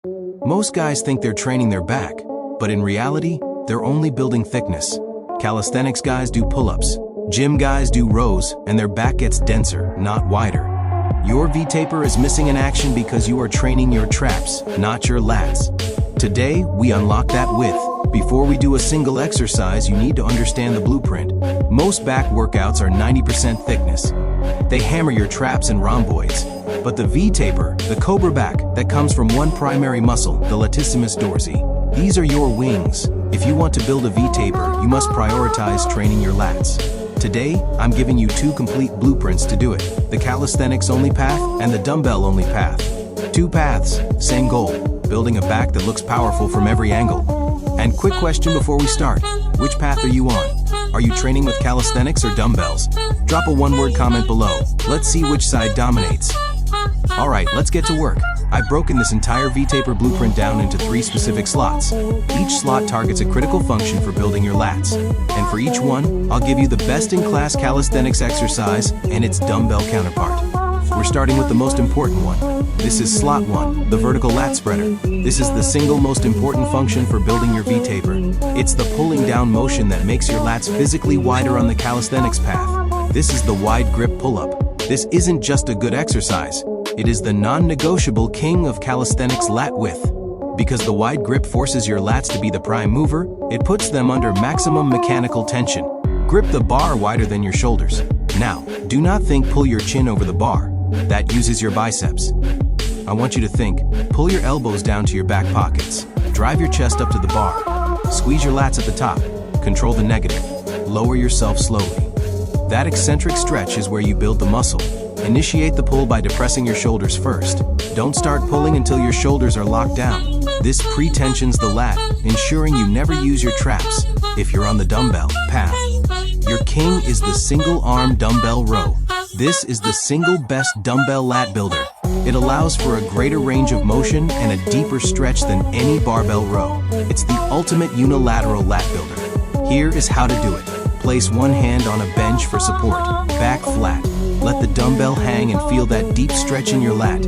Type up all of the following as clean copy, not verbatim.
Most guys think they're training their back, but in reality, they're only building thickness. Calisthenics guys do pull-ups, gym guys do rows, and their back gets denser, not wider. Your V-taper is missing in action because you are training your traps, not your lats. Today, we unlock that width. Before we do a single exercise, you need to understand the blueprint. Most back workouts are 90% thickness. They hammer your traps and rhomboids. But the V-taper, the cobra back, that comes from one primary muscle, the latissimus dorsi. These are your wings. If you want to build a V-taper, you must prioritize training your lats. Today, I'm giving you two complete blueprints to do it, the calisthenics-only path and the dumbbell-only path. Two paths, same goal, building a back that looks powerful from every angle. And quick question before we start, which path are you on? Are you training with calisthenics or dumbbells? Drop a one-word comment below. Let's see which side dominates. Alright, let's get to work. I've broken this entire V-taper blueprint down into 3 specific slots. Each slot targets a critical function for building your lats. And for each one, I'll give you the best-in-class calisthenics exercise and its dumbbell counterpart. We're starting with the most important one. This is slot 1, the vertical lat spreader. This is the single most important function for building your V-taper. It's the pulling down motion that makes your lats physically wider on the calisthenics path. This is the wide grip pull-up. This isn't just a good exercise. It is the non-negotiable king of calisthenics lat width. Because the wide grip forces your lats to be the prime mover, it puts them under maximum mechanical tension. Grip the bar wider than your shoulders. Now, do not think pull your chin over the bar. That uses your biceps. I want you to think, pull your elbows down to your back pockets. Drive your chest up to the bar. Squeeze your lats at the top. Control the negative. Lower yourself slowly. That eccentric stretch is where you build the muscle. Initiate the pull by depressing your shoulders first. Don't start pulling until your shoulders are locked down. This pre-tensions the lat, ensuring you never use your traps. If you're on the dumbbell path, your king is the single-arm dumbbell row. This is the single best dumbbell lat builder. It allows for a greater range of motion and a deeper stretch than any barbell row. It's the ultimate unilateral lat builder. Here is how to do it. Place one hand on a bench for support, back flat. Let the dumbbell hang and feel that deep stretch in your lat.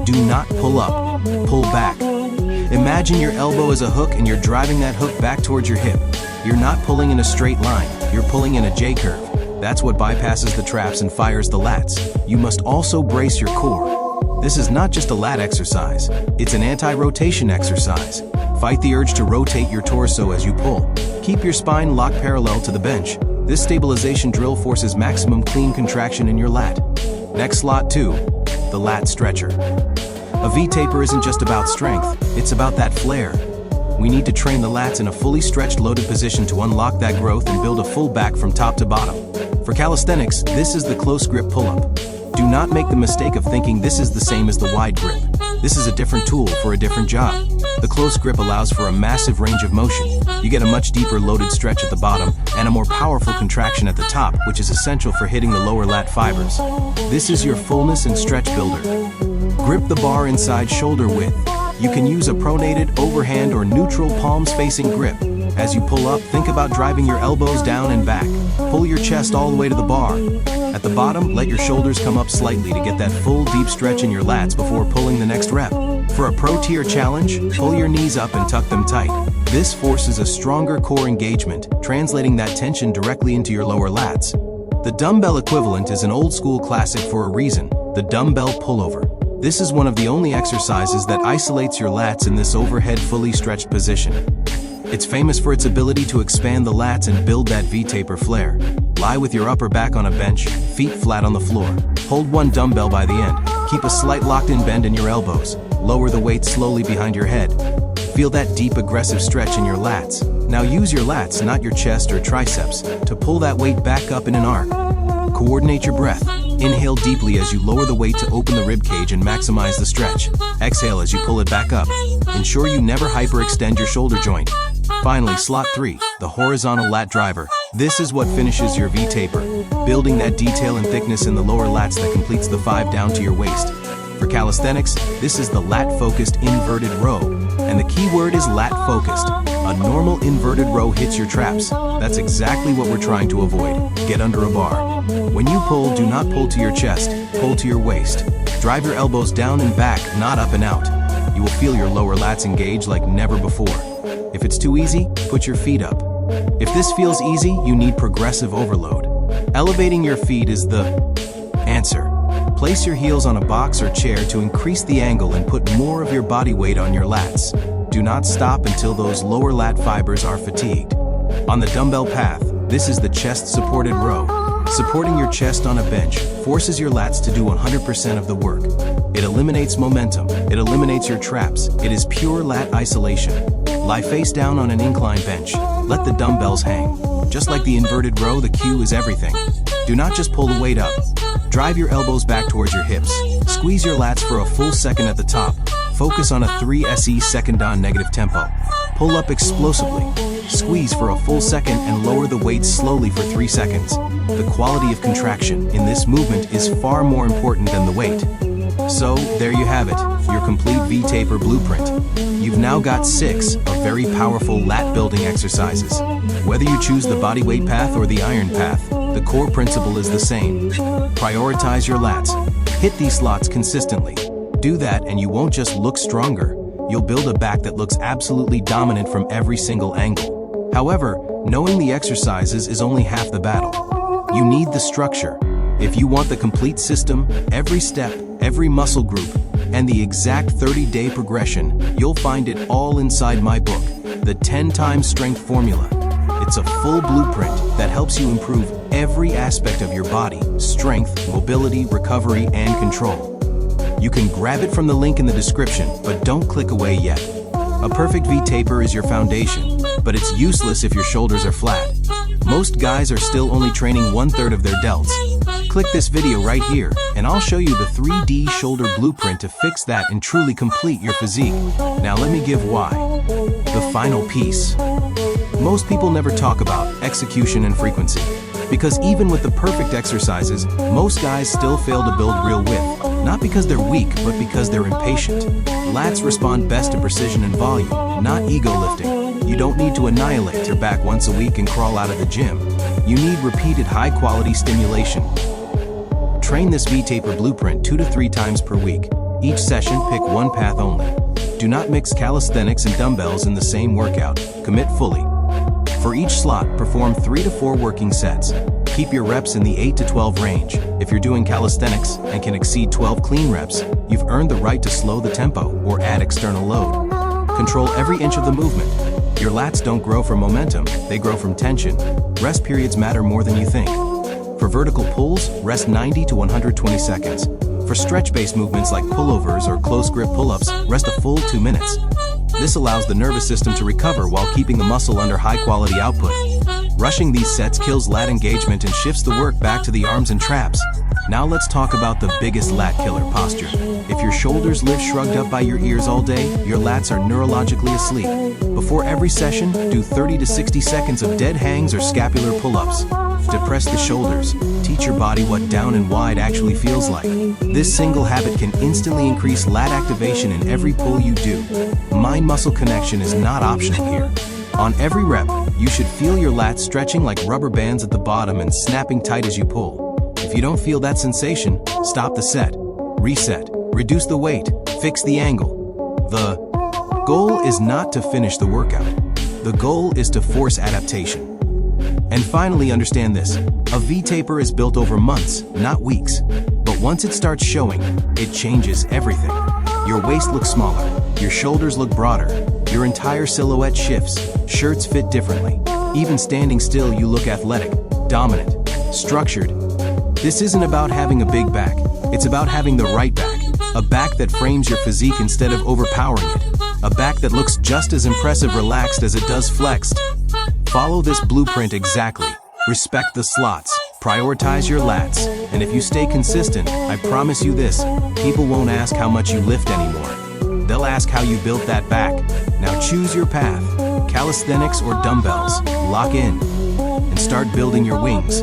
Do not pull up, pull back. Imagine your elbow as a hook and you're driving that hook back towards your hip. You're not pulling in a straight line, you're pulling in a J-curve. That's what bypasses the traps and fires the lats. You must also brace your core. This is not just a lat exercise, it's an anti-rotation exercise. Fight the urge to rotate your torso as you pull. Keep your spine locked parallel to the bench. This stabilization drill forces maximum clean contraction in your lat. Next slot 2, the Lat Stretcher. A V-taper isn't just about strength, it's about that flair. We need to train the lats in a fully stretched loaded position to unlock that growth and build a full back from top to bottom. For calisthenics, this is the close grip pull-up. Do not make the mistake of thinking this is the same as the wide grip. This is a different tool for a different job. The close grip allows for a massive range of motion. You get a much deeper loaded stretch at the bottom and a more powerful contraction at the top, which is essential for hitting the lower lat fibers. This is your fullness and stretch builder. Grip the bar inside shoulder width. You can use a pronated, overhand, or neutral palms facing grip. As you pull up, think about driving your elbows down and back. Pull your chest all the way to the bar. At the bottom, let your shoulders come up slightly to get that full deep stretch in your lats before pulling the next rep. For a pro tier challenge, pull your knees up and tuck them tight. This forces a stronger core engagement, translating that tension directly into your lower lats. The dumbbell equivalent is an old school classic for a reason, the dumbbell pullover. This is one of the only exercises that isolates your lats in this overhead fully stretched position. It's famous for its ability to expand the lats and build that V-taper flare. Lie with your upper back on a bench, feet flat on the floor. Hold one dumbbell by the end. Keep a slight locked-in bend in your elbows. Lower the weight slowly behind your head. Feel that deep aggressive stretch in your lats. Now use your lats, not your chest or triceps, to pull that weight back up in an arc. Coordinate your breath. Inhale deeply as you lower the weight to open the rib cage and maximize the stretch. Exhale as you pull it back up. Ensure you never hyperextend your shoulder joint. Finally, slot 3, the horizontal lat driver. This is what finishes your V-taper, building that detail and thickness in the lower lats that completes the 5 down to your waist. For calisthenics, this is the lat-focused inverted row, and the key word is lat-focused. A normal inverted row hits your traps. That's exactly what we're trying to avoid. Get under a bar. When you pull, do not pull to your chest, pull to your waist. Drive your elbows down and back, not up and out. You will feel your lower lats engage like never before. If it's too easy, put your feet up. If this feels easy, you need progressive overload. Elevating your feet is the answer. Place your heels on a box or chair to increase the angle and put more of your body weight on your lats. Do not stop until those lower lat fibers are fatigued. On the dumbbell path, this is the chest-supported row. Supporting your chest on a bench forces your lats to do 100% of the work. It eliminates momentum. It eliminates your traps. It is pure lat isolation. Lie face down on an incline bench. Let the dumbbells hang. Just like the inverted row, the cue is everything. Do not just pull the weight up. Drive your elbows back towards your hips. Squeeze your lats for a full second at the top. Focus on a 3 SE second on negative tempo. Pull up explosively. Squeeze for a full second and lower the weight slowly for 3 seconds. The quality of contraction in this movement is far more important than the weight. So, there you have it, your complete V-taper blueprint. You've now got 6 of very powerful lat building exercises. Whether you choose the bodyweight path or the iron path, the core principle is the same. Prioritize your lats. Hit these slots consistently. Do that and you won't just look stronger, you'll build a back that looks absolutely dominant from every single angle. However, knowing the exercises is only half the battle. You need the structure. If you want the complete system, every step, every muscle group, and the exact 30-day progression, you'll find it all inside my book, the 10 times strength formula. It's a full blueprint that helps you improve every aspect of your body: strength, mobility, recovery, and control. You can grab it from the link in the description, but don't click away yet. A perfect V-taper is your foundation, but it's useless if your shoulders are flat. Most guys are still only training 1/3 of their delts. Click this video right here, and I'll show you the 3D shoulder blueprint to fix that and truly complete your physique. Now let me give why. The final piece. Most people never talk about execution and frequency, because even with the perfect exercises, most guys still fail to build real width. Not because they're weak, but because they're impatient. Lats respond best to precision and volume, not ego lifting. You don't need to annihilate your back once a week and crawl out of the gym. You need repeated high-quality stimulation. Train this V-taper blueprint 2 to 3 times per week. Each session, pick one path only. Do not mix calisthenics and dumbbells in the same workout. Commit fully. For each slot, perform 3 to 4 working sets. Keep your reps in the 8 to 12 range. If you're doing calisthenics and can exceed 12 clean reps, you've earned the right to slow the tempo or add external load. Control every inch of the movement. Your lats don't grow from momentum, they grow from tension. Rest periods matter more than you think. For vertical pulls, rest 90 to 120 seconds. For stretch-based movements like pullovers or close grip pull-ups, rest a full 2 minutes. This allows the nervous system to recover while keeping the muscle under high-quality output. Rushing these sets kills lat engagement and shifts the work back to the arms and traps. Now let's talk about the biggest lat killer: posture. If your shoulders live shrugged up by your ears all day, your lats are neurologically asleep. Before every session, do 30 to 60 seconds of dead hangs or scapular pull-ups. Depress the shoulders. Teach your body what down and wide actually feels like. This single habit can instantly increase lat activation in every pull you do. Mind-muscle connection is not optional here. On every rep, you should feel your lats stretching like rubber bands at the bottom and snapping tight as you pull. If you don't feel that sensation, stop the set. Reset. Reduce the weight. Fix the angle. The goal is not to finish the workout. The goal is to force adaptation. And finally, understand this: a V-taper is built over months, not weeks. But once it starts showing, it changes everything. Your waist looks smaller, your shoulders look broader, your entire silhouette shifts, shirts fit differently. Even standing still, you look athletic, dominant, structured. This isn't about having a big back, it's about having the right back. A back that frames your physique instead of overpowering it. A back that looks just as impressive relaxed as it does flexed. Follow this blueprint exactly. Respect the slots. Prioritize your lats. And if you stay consistent, I promise you this: people won't ask how much you lift anymore. They'll ask how you built that back. Now choose your path: calisthenics or dumbbells. Lock in and start building your wings.